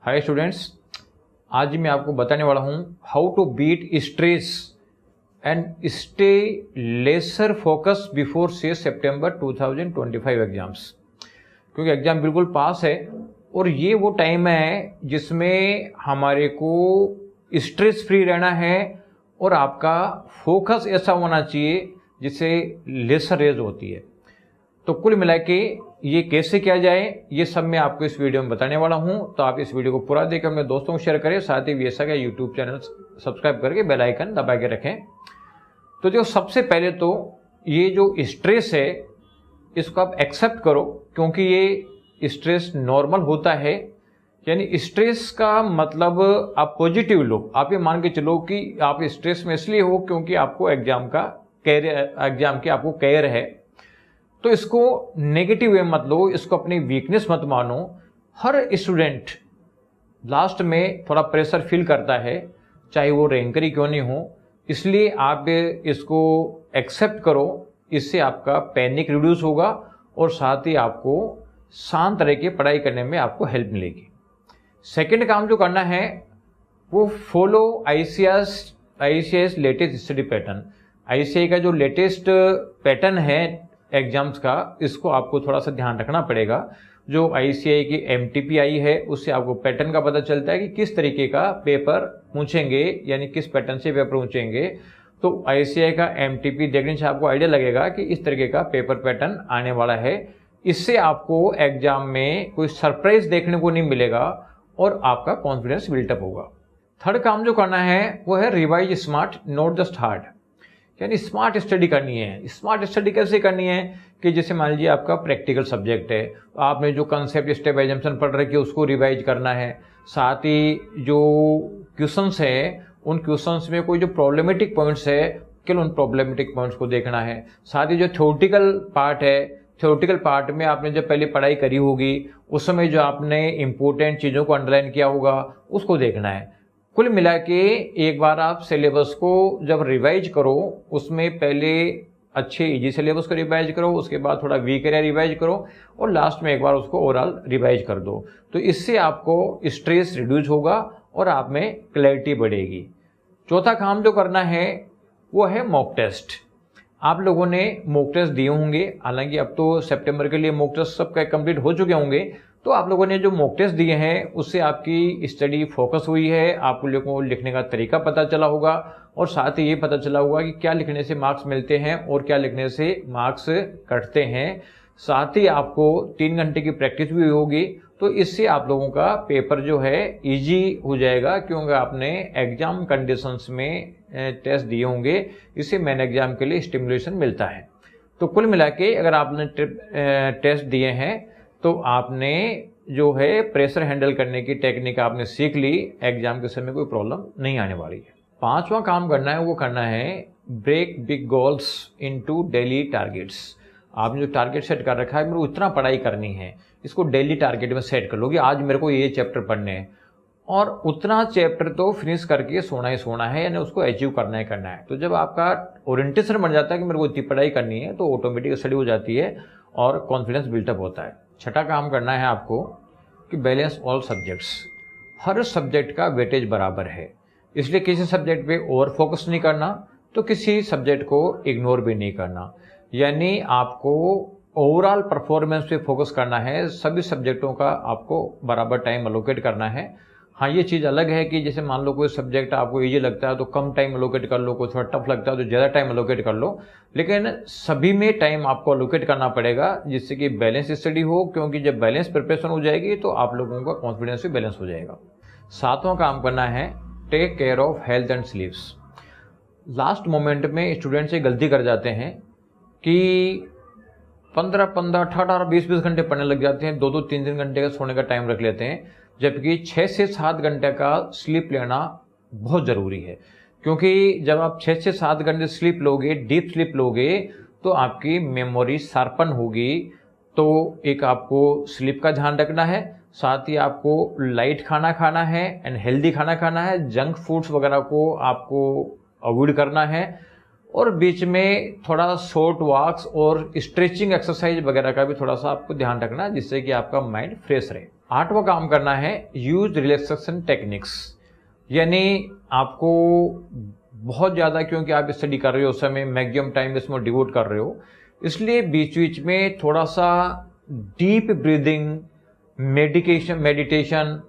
Hi students, आज मैं आपको बताने वाला हूँ how to beat stress and stay lesser focus before से सितंबर 2025 एग्जाम्स। क्योंकि एग्जाम बिल्कुल पास है और ये वो टाइम है जिसमें हमारे को स्ट्रेस फ्री रहना है और आपका फोकस ऐसा होना चाहिए जिससे लेसर रेज होती है। तो कुल मिला के ये कैसे किया जाए ये सब मैं आपको इस वीडियो में बताने वाला हूं। तो आप इस वीडियो को पूरा देखकर अपने दोस्तों को शेयर करें, साथ ही VSA का यूट्यूब चैनल सब्सक्राइब करके बेल आइकन दबा के रखें। तो जो सबसे पहले तो ये जो स्ट्रेस है इसको आप एक्सेप्ट करो, क्योंकि ये स्ट्रेस नॉर्मल होता है। यानी स्ट्रेस का मतलब आप पॉजिटिव लो। आप ये मान के चलो कि आप स्ट्रेस में इसलिए हो क्योंकि आपको एग्जाम की आपको केयर है। तो इसको नेगेटिव वे मत लो, इसको अपनी वीकनेस मत मानो। हर स्टूडेंट लास्ट में थोड़ा प्रेशर फील करता है, चाहे वो रैंकर ही क्यों नहीं हो। इसलिए आप इसको एक्सेप्ट करो, इससे आपका पैनिक रिड्यूस होगा और साथ ही आपको शांत रह के पढ़ाई करने में आपको हेल्प मिलेगी। सेकंड काम जो करना है वो follow ICAS latest study pattern. ICAI का जो लेटेस्ट पैटर्न है एग्जाम्स का, इसको आपको थोड़ा सा ध्यान रखना पड़ेगा। जो ICAI की MTP आई है उससे आपको पैटर्न का पता चलता है कि किस तरीके का पेपर पूछेंगे, यानी किस पैटर्न से पेपर पूछेंगे। तो ICAI का MTP देखने से आपको आइडिया लगेगा कि इस तरीके का पेपर पैटर्न आने वाला है। इससे आपको एग्जाम में कोई सरप्राइज देखने को नहीं मिलेगा और आपका कॉन्फिडेंस बिल्टअप होगा। थर्ड काम जो करना है वो है revise smart, not just hard. यानी स्मार्ट स्टडी करनी है। स्मार्ट स्टडी कैसे करनी है कि जैसे मान लीजिए आपका प्रैक्टिकल सब्जेक्ट है, आपने जो कंसेप्ट स्टेप बाय जंक्शन पढ़ रखी है उसको रिवाइज करना है। साथ ही जो क्वेश्चंस है उन क्वेश्चंस में कोई जो प्रॉब्लमेटिक पॉइंट्स है केवल उन प्रॉब्लमेटिक पॉइंट्स को देखना है। साथ ही जो थ्योरेटिकल पार्ट है, थ्योरेटिकल पार्ट में आपने जब पहले पढ़ाई करी होगी उस समय जो आपने इंपॉर्टेंट चीज़ों को अंडरलाइन किया होगा उसको देखना है। कुल मिला के एक बार आप सिलेबस को जब रिवाइज करो, उसमें पहले अच्छे इजी सिलेबस को रिवाइज करो, उसके बाद थोड़ा वीक एरिया रिवाइज करो और लास्ट में एक बार उसको ओवरऑल रिवाइज कर दो। तो इससे आपको स्ट्रेस रिड्यूस होगा और आप में क्लैरिटी बढ़ेगी। चौथा काम जो करना है वो है मॉक टेस्ट। आप लोगों ने मॉक टेस्ट दिए होंगे, हालांकि अब तो सितंबर के लिए मॉक टेस्ट सब कंप्लीट हो चुके होंगे। तो आप लोगों ने जो मॉक टेस्ट दिए हैं उससे आपकी स्टडी फोकस हुई है, आप लोगों को लिखने का तरीका पता चला होगा और साथ ही ये पता चला होगा कि क्या लिखने से मार्क्स मिलते हैं और क्या लिखने से मार्क्स कटते हैं। साथ ही आपको 3 घंटे की प्रैक्टिस भी होगी। तो इससे आप लोगों का पेपर जो है इजी हो जाएगा, क्योंकि आपने एग्जाम कंडीशंस में टेस्ट दिए होंगे। इससे मेन एग्जाम के लिए स्टिमुलेशन मिलता है। तो कुल मिला के अगर आपने टेस्ट दिए हैं तो आपने जो है प्रेशर हैंडल करने की टेक्निक आपने सीख ली, एग्जाम के समय कोई प्रॉब्लम नहीं आने वाली है। पांचवा काम करना है वो करना है break big goals into daily targets. आपने जो टारगेट सेट कर रखा है मेरे को उतना पढ़ाई करनी है, इसको डेली टारगेट में सेट कर लो कि आज मेरे को ये चैप्टर पढ़ने हैं और उतना चैप्टर तो फिनिश करके सोना ही सोना है, यानी उसको अचीव करना ही करना है। तो जब आपका ओरिएंटेशन बन जाता है कि मेरे को इतनी पढ़ाई करनी है तो ऑटोमेटिक स्टडी हो जाती है और कॉन्फिडेंस बिल्टअप होता है। छठा काम करना है आपको कि बैलेंस ऑल सब्जेक्ट्स। हर सब्जेक्ट का वेटेज बराबर है, इसलिए किसी सब्जेक्ट पे ओवर फोकस नहीं करना तो किसी सब्जेक्ट को इग्नोर भी नहीं करना। यानी आपको ओवरऑल परफॉर्मेंस पे फोकस करना है, सभी सब्जेक्टों का आपको बराबर टाइम अलोकेट करना है। हाँ, ये चीज़ अलग है कि जैसे मान लो कोई सब्जेक्ट आपको इजी लगता है तो कम टाइम अलोकेट कर लो, कोई थोड़ा टफ लगता है तो ज़्यादा टाइम अलोकेट कर लो, लेकिन सभी में टाइम आपको अलोकेट करना पड़ेगा जिससे कि बैलेंस स्टडी हो। क्योंकि जब बैलेंस प्रिपरेशन हो जाएगी तो आप लोगों का कॉन्फिडेंस भी बैलेंस हो जाएगा। सातवां काम करना है take care of health and sleeps. Last moment में स्टूडेंट्स ये गलती कर जाते हैं कि 15-15, 18, 20 घंटे पढ़ने लग जाते हैं, 2-2, 3-3 घंटे का सोने का टाइम रख लेते हैं, जबकि 6 से 7 घंटे का स्लीप लेना बहुत ज़रूरी है। क्योंकि जब आप 6 से 7 घंटे स्लीप लोगे, डीप स्लीप लोगे, तो आपकी मेमोरी शार्पन होगी। तो एक आपको स्लीप का ध्यान रखना है, साथ ही आपको लाइट खाना खाना है एंड हेल्दी खाना खाना है। जंक फूड्स वगैरह को आपको अवॉइड करना है और बीच में थोड़ा शॉर्ट वॉक्स और स्ट्रेचिंग एक्सरसाइज वगैरह का भी थोड़ा सा आपको ध्यान रखना है, जिससे कि आपका माइंड फ्रेश रहे। 8वां काम करना है यूज रिलैक्सेशन टेक्निक्स, यानी आपको बहुत ज़्यादा, क्योंकि आप स्टडी कर रहे हो उस समय मैक्सिमम टाइम इसमें डिवोट कर रहे हो, इसलिए बीच बीच में थोड़ा सा डीप ब्रीदिंग, मेडिटेशन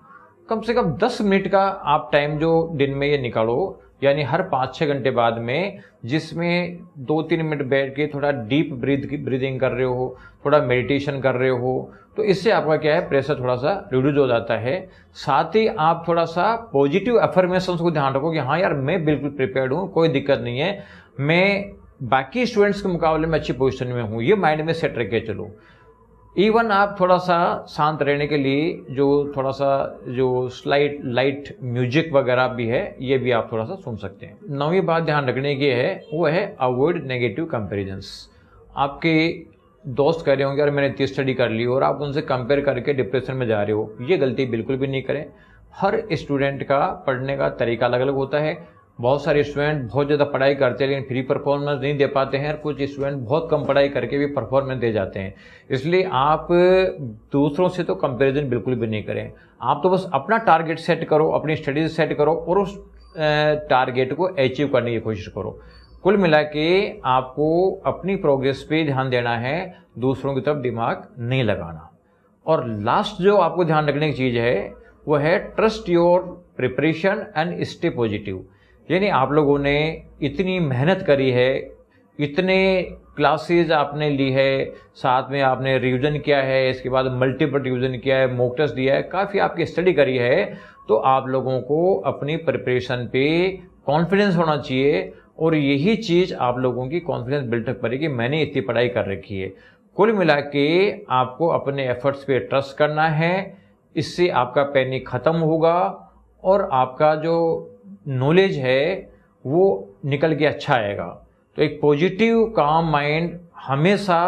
कम से कम 10 मिनट का आप टाइम जो दिन में ये निकालो, यानी हर 5-6 घंटे बाद में, जिसमें 2-3 मिनट बैठ के थोड़ा डीप ब्रीदिंग कर रहे हो, थोड़ा मेडिटेशन कर रहे हो, तो इससे आपका क्या है, प्रेशर थोड़ा सा रिड्यूस हो जाता है। साथ ही आप थोड़ा सा पॉजिटिव अफर्मेशंस को ध्यान रखो कि हाँ यार मैं बिल्कुल प्रिपेयर्ड हूँ, कोई दिक्कत नहीं है, मैं बाकी स्टूडेंट्स के मुकाबले में अच्छी पोजीशन में हूँ, ये माइंड में सेट रख के चलो। इवन आप थोड़ा सा शांत रहने के लिए जो थोड़ा सा जो लाइट म्यूजिक वगैरह भी है, ये भी आप थोड़ा सा सुन सकते हैं। 9वीं बात ध्यान रखने की है, वो है अवॉइड नेगेटिव कंपैरिजंस। आपके दोस्त कह रहे होंगे यार मैंने इतनी स्टडी कर ली, और आप उनसे कंपेयर करके डिप्रेशन में जा रहे हो, ये गलती बिल्कुल भी नहीं करें। हर स्टूडेंट का पढ़ने का तरीका अलग अलग होता है। बहुत सारे स्टूडेंट बहुत ज़्यादा पढ़ाई करते हैं लेकिन फ्री परफॉर्मेंस नहीं दे पाते हैं, और कुछ स्टूडेंट बहुत कम पढ़ाई करके भी परफॉर्मेंस दे जाते हैं। इसलिए आप दूसरों से तो कंपैरिजन बिल्कुल भी नहीं करें। आप तो बस अपना टारगेट सेट करो, अपनी स्टडीज सेट करो, और उस टारगेट को अचीव करने की कोशिश करो। कुल मिला के आपको अपनी प्रोग्रेस पे ध्यान देना है, दूसरों की तरफ दिमाग नहीं लगाना। और लास्ट जो आपको ध्यान रखने की चीज़ है वो है trust your preparation and stay positive. यानी आप लोगों ने इतनी मेहनत करी है, इतने क्लासेज आपने ली है, साथ में आपने रिवीजन किया है, इसके बाद मल्टीपल रिवीजन किया है, मॉक टेस्ट दिया है, काफ़ी आपकी स्टडी करी है, तो आप लोगों को अपनी प्रिपरेशन पे कॉन्फिडेंस होना चाहिए, और यही चीज़ आप लोगों की कॉन्फिडेंस बिल्डअप करेगी, मैंने इतनी पढ़ाई कर रखी है। कुल मिला के आपको अपने एफर्ट्स पे ट्रस्ट करना है, इससे आपका पैनिक ख़त्म होगा, और आपका जो नॉलेज है वो निकल के अच्छा आएगा। तो एक पॉजिटिव काम माइंड हमेशा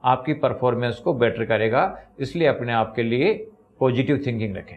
आपकी परफॉर्मेंस को बेटर करेगा, इसलिए अपने आप के लिए पॉजिटिव थिंकिंग रखें।